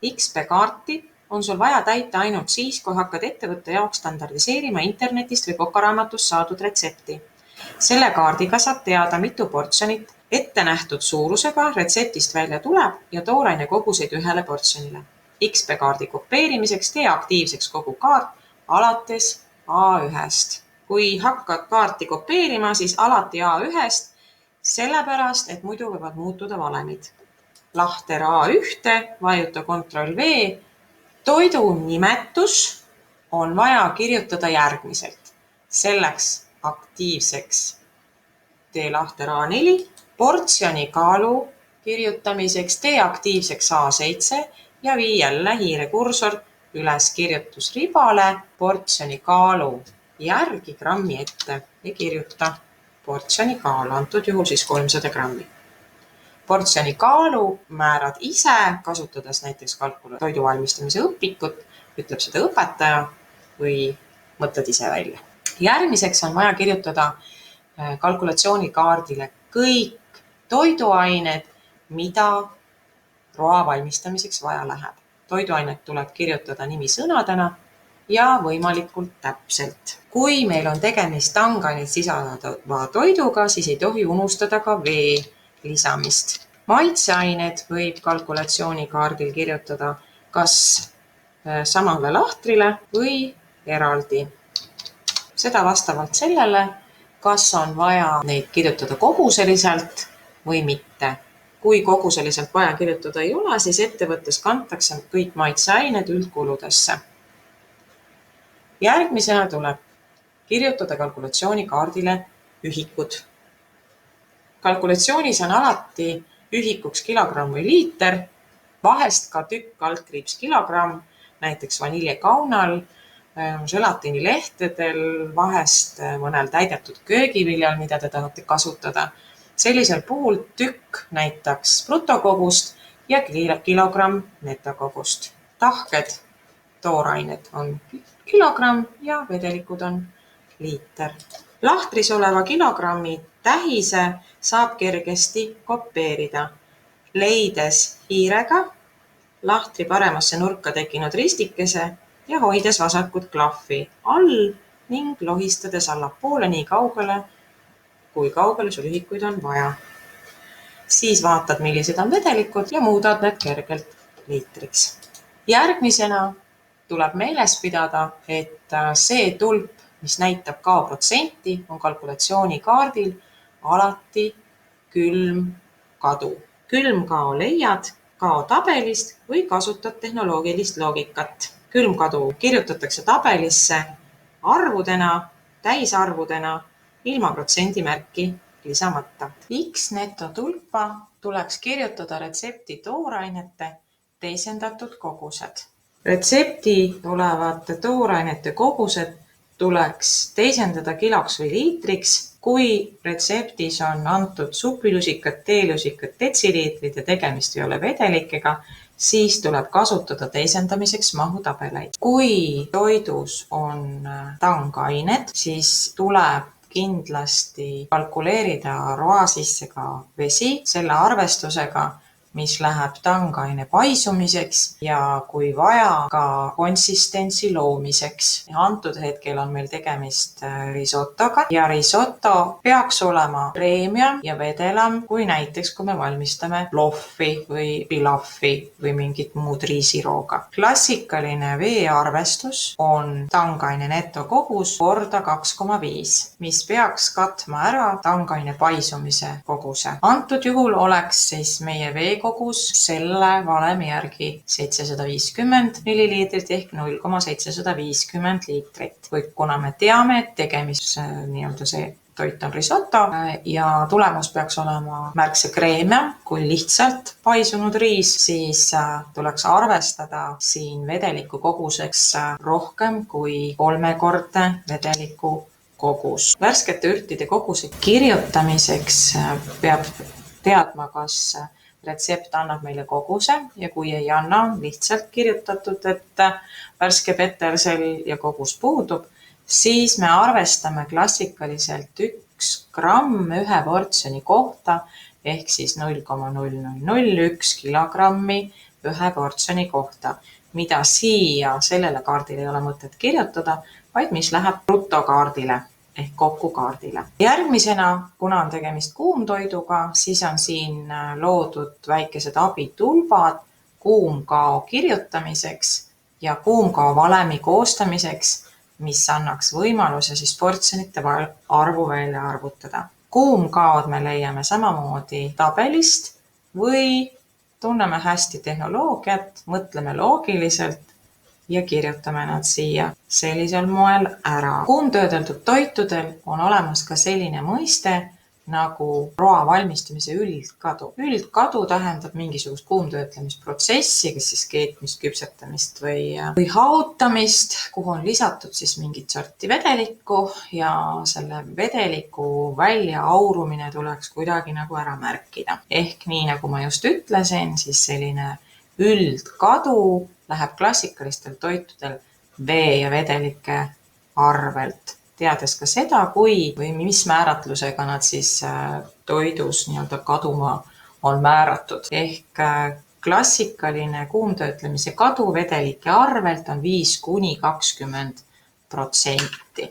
XP-kaarti on sul vaja täita ainult siis, kui hakkad ettevõtte jaoks standardiseerima internetist või kokaraamatust saadud retsepti. Selle kaardiga saab teada, mitu portsjonit ette nähtud suurusega retseptist välja tuleb ja tooraine koguseid ühele portsjonile. XP-kaardi kopeerimiseks tee aktiivseks kogu kaart alates A1-st. Kui hakkad kaarti kopeerima, siis alati A1-st, sellepärast, et muidu võivad muutuda valemid. Lahter A1, vajuta Ctrl+V. Toidu nimetus on vaja kirjutada järgmiselt. Selleks aktiivseks tee lahter A4, portsjoni kaalu kirjutamiseks tee aktiivseks A7 ja vii jälle hiirekursor üles kirjutusribale portsjoni kaalu järgi grammi ette ja kirjuta portsjoni kaalu, antud juhul siis 300 grammi. Portsjoni kaalu määrad ise, kasutades näiteks toidu valmistamise õpikut, ütleb seda õpetaja või mõtled ise välja. Järgmiseks on vaja kirjutada kalkulatsioonikaardile kõik toiduained, mida roa valmistamiseks vaja läheb. Toiduainet tuleb kirjutada nimisõnadena ja võimalikult täpselt. Kui meil on tegemist tangaineid sisaldava toiduga, siis ei tohi unustada ka vee lisamist. Maitseained võib kalkulatsioonikaardil kirjutada kas samale lahtrile või eraldi. Seda vastavalt sellele, kas on vaja neid kirjutada koguseliselt või mitte. Kui koguseliselt vaja kirjutada ei ole, siis ettevõttes kantakse kõik maitseained üldkuludesse. Järgmisena tuleb kirjutada kalkulatsioonikaardile ühikud. Kalkulatsioonis on alati ühikuks kilogramm või liiter, vahest ka tükk / kilogramm, näiteks vaniljekaunal, želatiinilehtedel, vahest mõnel täidetud köögiviljal, mida te tahate kasutada. Sellisel puhul tükk näitaks brutokogust ja kilogramm netokogust. Tahked toorained on kilogramm ja vedelikud on liiter. Lahtris oleva kilogrammi tähise saab kergesti kopeerida, leides hiirega lahtri paremasse nurka tekkinud ristikese ja hoides vasakut klahvi all ning lohistades allapoole nii kaugele, kui kaugele sul ühikuid on vaja. Siis vaatad, millised on vedelikud ja muudad need kergelt liitriks. Järgmisena tuleb meeles pidada, et see tulp, mis näitab kao protsenti, on kalkulatsioonikaardil alati külmkadu. Külmkao leiad kao tabelist või kasutad tehnoloogilist loogikat. Külmkadu kirjutatakse tabelisse arvudena, täisarvudena, ilma protsendimärki lisamata. X netotulpa tuleks kirjutada retsepti toorainete teisendatud kogused. Retsepti olevate toorainete kogused tuleks teisendada kiloks või liitriks, kui retseptis on antud supilusikad, teelusikad, detsiliitrid ja tegemist ei ole vedelikega, siis tuleb kasutada teisendamiseks mahutabeleid. Kui toidus on tangained, siis tuleb kindlasti kalkuleerida roa sisse ka vesi selle arvestusega, mis läheb tangaine paisumiseks ja kui vaja ka konsistentsi loomiseks. Antud hetkel on meil tegemist risottoga ja risotto peaks olema kreemiam ja vedelam kui näiteks, kui me valmistame loffi või pilaffi või mingit muud riisirooga. Klassikaline veearvestus on tangaine netokogus korda 2,5, mis peaks katma ära tangaine paisumise koguse. Antud juhul oleks siis meie veekogus selle valemi järgi 750 milliliitrit ehk 0,750 liitrit. Või kuna me teame, et tegemist see toit on risotto ja tulemus peaks olema märksa kreemiam kui lihtsalt paisunud riis, siis tuleks arvestada siin vedeliku koguseks rohkem kui 3-kordne vedeliku kogus. Värskete ürtide koguse kirjutamiseks peab teadma, kas retsept annab meile koguse ja kui ei anna, lihtsalt kirjutatud, et värske petersel ja kogus puudub, siis me arvestame klassikaliselt 1 gramm ühe portsjoni kohta ehk siis 0,0001 kilogrammi 1 portsjoni kohta, mida siia sellele kaardile ei ole mõtet kirjutada, vaid mis läheb brutokaardile ehk kokkukaardile. Järgmisena, kuna on tegemist kuumtoiduga, siis on siin loodud väikesed abitulbad kuumkao kirjutamiseks ja kuumkao valemi koostamiseks, mis annaks võimaluse siis portsjonite arvu välja arvutada. Kuumkaod me leiame samamoodi tabelist või tunneme hästi tehnoloogiat, mõtleme loogiliselt ja kirjutame nad siia sellisel moel ära. Kuumtöödeldud toitudel on olemas ka selline mõiste nagu roa valmistamise üldkadu. Üldkadu tähendab mingisugust kuumtöötlemisprotsessi, kas siis keetmist, küpsetamist või haotamist, kuhu on lisatud siis mingit sorti vedelikku ja selle vedeliku väljaaurumine tuleks kuidagi nagu ära märkida. Ehk nii, nagu ma just ütlesin, siis selline üldkadu läheb klassikalistel toitudel vee ja vedelike arvelt. Teades ka seda, või mis määratlusega nad siis toidus nii-öelda kaduma on määratud. Ehk klassikaline kuumtöötlemise kadu vedelike arvelt on 5–20%.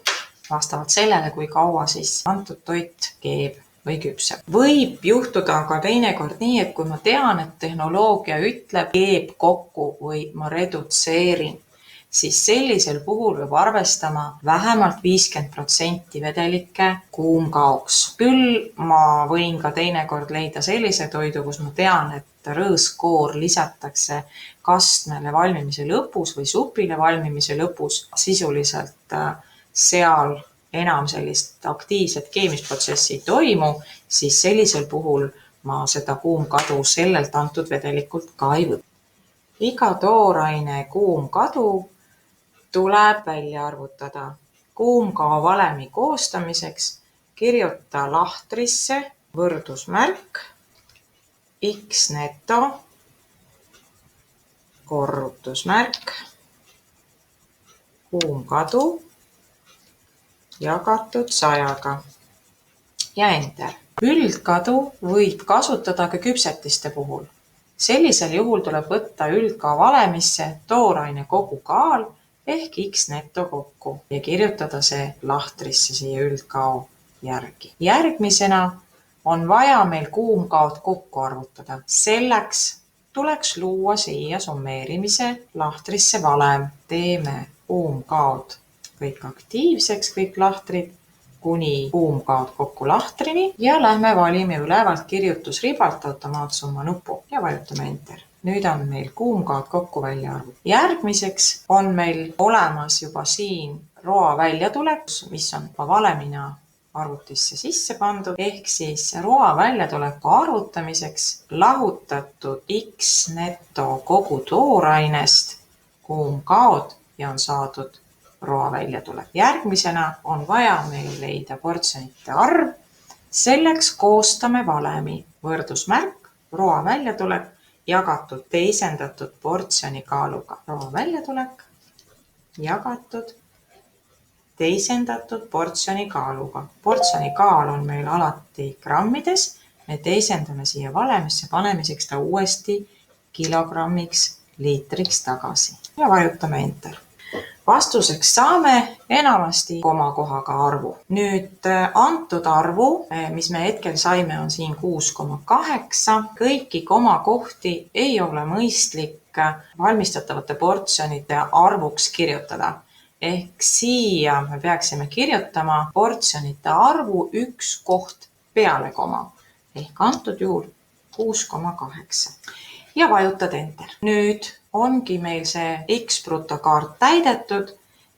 Vastavalt sellele, kui kaua siis antud toit keeb või küpseb. Võib juhtuda ka teinekord nii, et kui ma tean, et tehnoloogia ütleb keeb kokku või ma redutseerin, siis sellisel puhul peab arvestama vähemalt 50% vedelike kuumkaoks. Küll ma võin ka teinekord leida sellise toidu, kus ma tean, et rõõskoor lisatakse kastmele valmimise lõpus või supile valmimise lõpus. Sisuliselt seal enam sellist aktiivset keemisprotsessi ei toimu, siis sellisel puhul ma seda kuumkadu sellelt antud vedelikult ka ei võta. Iga tooraine kuumkadu tuleb välja arvutada. Kuumkao valemi koostamiseks kirjuta lahtrisse võrdusmärk X neto korrutusmärk kuumkadu jagatud 100-ga ja enter. Üldkadu võib kasutada ka küpsetiste puhul. Sellisel juhul tuleb võtta üldkao valemisse tooraine kogukaal ehk X neto kokku ja kirjutada see lahtrisse siia üldkao järgi. Järgmisena on vaja meil kuumkaod kokku arvutada. Selleks tuleks luua siia summeerimise lahtrisse valem. Teeme kuumkaod kõik aktiivseks, kõik lahtrid, kuni kuumkaod kokku lahtrini ja lähme valime ülevalt kirjutusribalt automaatsumma nupu ja vajutame enter. Nüüd on meil kuumkaod kokku välja arvutada. Järgmiseks on meil olemas juba siin roa väljatulek, mis on valemina arvutisse sisse pandud, ehk siis roa väljatuleku arvutamiseks lahutatud X neto kogu toorainest kuumkaod ja on saadud roa väljatulek. Järgmisena on vaja meil leida portsjonite arv. Selleks koostame valemi võrdusmärk roa väljatulek jagatud teisendatud portsjoni kaaluga. Roa väljatulek jagatud teisendatud portsjoni kaaluga. Portsjoni kaal on meil alati grammides. Me teisendame siia valemisse panemiseks ta uuesti kilogrammiks liitriks tagasi ja vajutame enter. Vastuseks saame enamasti komakohaga arvu. Nüüd antud arvu, mis me hetkel saime, on siin 6,8. Kõiki komakohti ei ole mõistlik valmistatavate portsjonite arvuks kirjutada. Ehk siia me peaksime kirjutama portsjonite arvu 1 koht peale koma. Ehk antud juhul 6,8. Ja vajutad enter. Nüüd ongi meil see X-brutokaart täidetud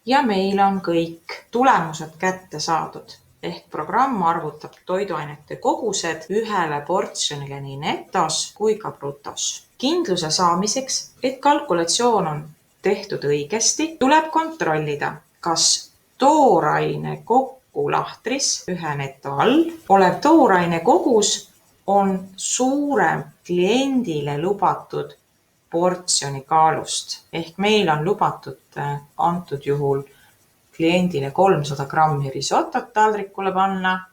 ja meil on kõik tulemused kätte saadud. Ehk programm arvutab toiduainete kogused ühele portsjonile nii netos kui ka brutos. Kindluse saamiseks, et kalkulatsioon on tehtud õigesti, tuleb kontrollida, kas tooraine kokku lahtris ühe neto all olev tooraine kogus on suurem kliendile lubatud portsjoni kaalust. Ehk meil on lubatud antud juhul kliendile 300 grammi risotot taldrikule panna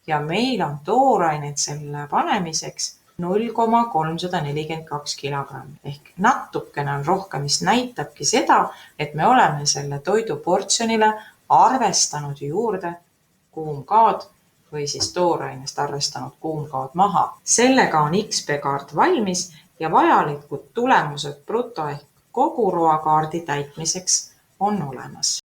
ja meil on toorainet selle panemiseks 0,342 kilogrammi ehk natukene on rohkem, mis näitabki seda, et me oleme selle toidu portsjonile arvestanud juurde kuumkaod või siis toorainest arvestanud kuumkaod maha. Sellega on XP-kaart valmis ja vajalikud tulemused bruto ehk kogu roakaardi täitmiseks on olemas.